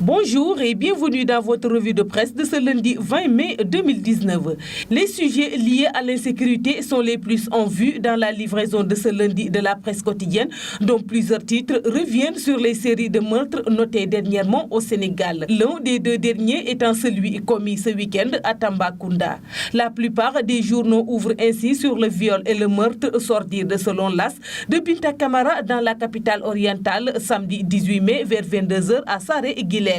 Bonjour et bienvenue dans votre revue de presse de ce lundi 20 mai 2019. Les sujets liés à l'insécurité sont les plus en vue dans la livraison de ce lundi de la presse quotidienne, dont plusieurs titres reviennent sur les séries de meurtres notées dernièrement au Sénégal. L'un des deux derniers étant celui commis ce week-end à Tambacounda. La plupart des journaux ouvrent ainsi sur le viol et le meurtre sordide selon l'AS de Binta Camara dans la capitale orientale samedi 18 mai vers 22h à Saré-et-Guilhem.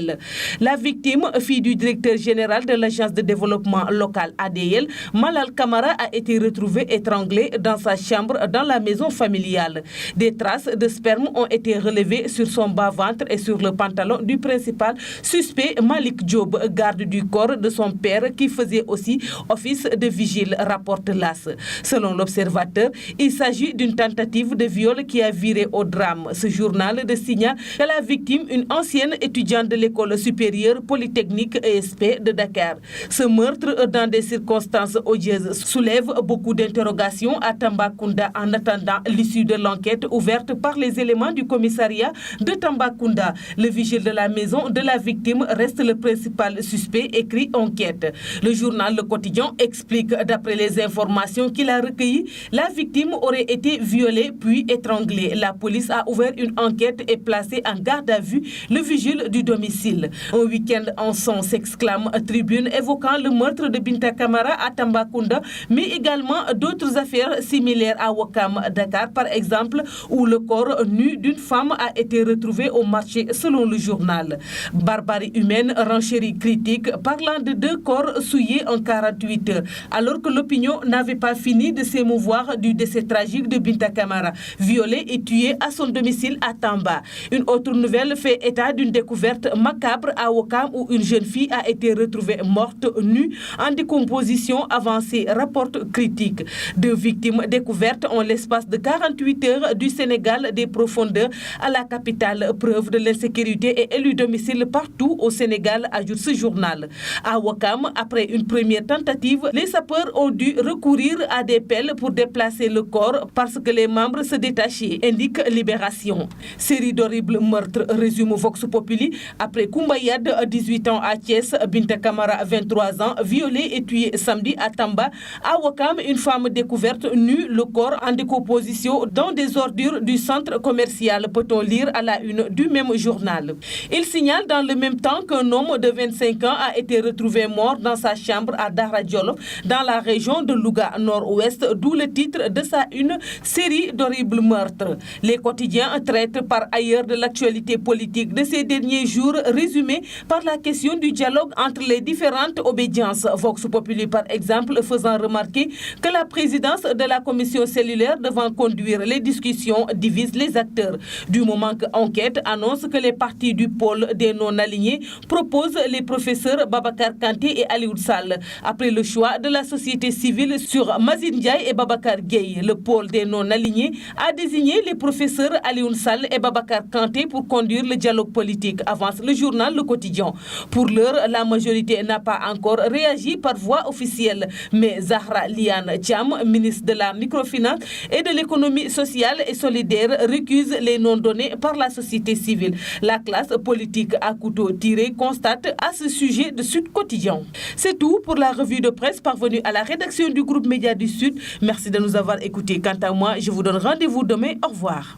La victime, fille du directeur général de l'agence de développement local ADL, Malal Camara, a été retrouvée étranglée dans sa chambre dans la maison familiale. Des traces de sperme ont été relevées sur son bas-ventre et sur le pantalon du principal suspect Malik Diop, garde du corps de son père qui faisait aussi office de vigile, rapporte l'AS. Selon l'Observateur, il s'agit d'une tentative de viol qui a viré au drame. Ce journal signale que la victime, une ancienne étudiante de l'école supérieure polytechnique ESP de Dakar. Ce meurtre, dans des circonstances odieuses, soulève beaucoup d'interrogations à Tambacounda en attendant l'issue de l'enquête ouverte par les éléments du commissariat de Tambacounda. Le vigile de la maison de la victime reste le principal suspect, écrit enquête. Le journal Le Quotidien explique, d'après les informations qu'il a recueillies, la victime aurait été violée puis étranglée. La police a ouvert une enquête et placé en garde à vue le vigile du domicile. Un week-end en sang, s'exclame Tribune, évoquant le meurtre de Binta Camara à Tambacounda, mais également d'autres affaires similaires à Ouakam, Dakar par exemple, où le corps nu d'une femme a été retrouvé au marché selon le journal. Barbarie humaine, renchérie critique, parlant de deux corps souillés en 48 heures, alors que l'opinion n'avait pas fini de s'émouvoir du décès tragique de Binta Camara, violée et tuée à son domicile à Tamba. Une autre nouvelle fait état d'une découverte macabre à Ouakam où une jeune fille a été retrouvée morte nue en décomposition avancée, rapporte Critique. Deux victimes découvertes en l'espace de 48 heures du Sénégal des profondeurs à la capitale, preuve de l'insécurité et élu domicile partout au Sénégal, ajoute ce journal. À Ouakam, après une première tentative, les sapeurs ont dû recourir à des pelles pour déplacer le corps parce que les membres se détachaient, indique Libération. Série d'horribles meurtres, résume Vox Populi. Après Koumbayad, 18 ans à Thiès, Binta Camara, 23 ans, violée et tuée samedi à Tamba. À Ouakam, une femme découverte nue, le corps en décomposition dans des ordures du centre commercial, peut-on lire à la une du même journal. Il signale dans le même temps qu'un homme de 25 ans a été retrouvé mort dans sa chambre à Dahra Djolof, dans la région de Louga Nord-Ouest, d'où le titre de sa une, série d'horribles meurtres. Les quotidiens traitent par ailleurs de l'actualité politique de ces derniers jours, résumé par la question du dialogue entre les différentes obédiences. Vox Populi, par exemple, faisant remarquer que la présidence de la commission cellulaire devant conduire les discussions divise les acteurs. Du moment que Enquête annonce que les partis du pôle des non-alignés proposent les professeurs Babacar Kanté et Alioune Sall. Après le choix de la société civile sur Mazine Ndiaye et Babacar Gueye, le pôle des non-alignés a désigné les professeurs Alioune Sall et Babacar Kanté pour conduire le dialogue politique, avance le journal Le Quotidien. Pour l'heure, la majorité n'a pas encore réagi par voie officielle, mais Zahra Liane Thiam, ministre de la microfinance et de l'économie sociale et solidaire, récuse les noms donnés par la société civile. La classe politique à couteau tiré constate à ce sujet de Sud Quotidien. C'est tout pour la revue de presse parvenue à la rédaction du groupe Média du Sud. Merci de nous avoir écoutés. Quant à moi, je vous donne rendez-vous demain. Au revoir.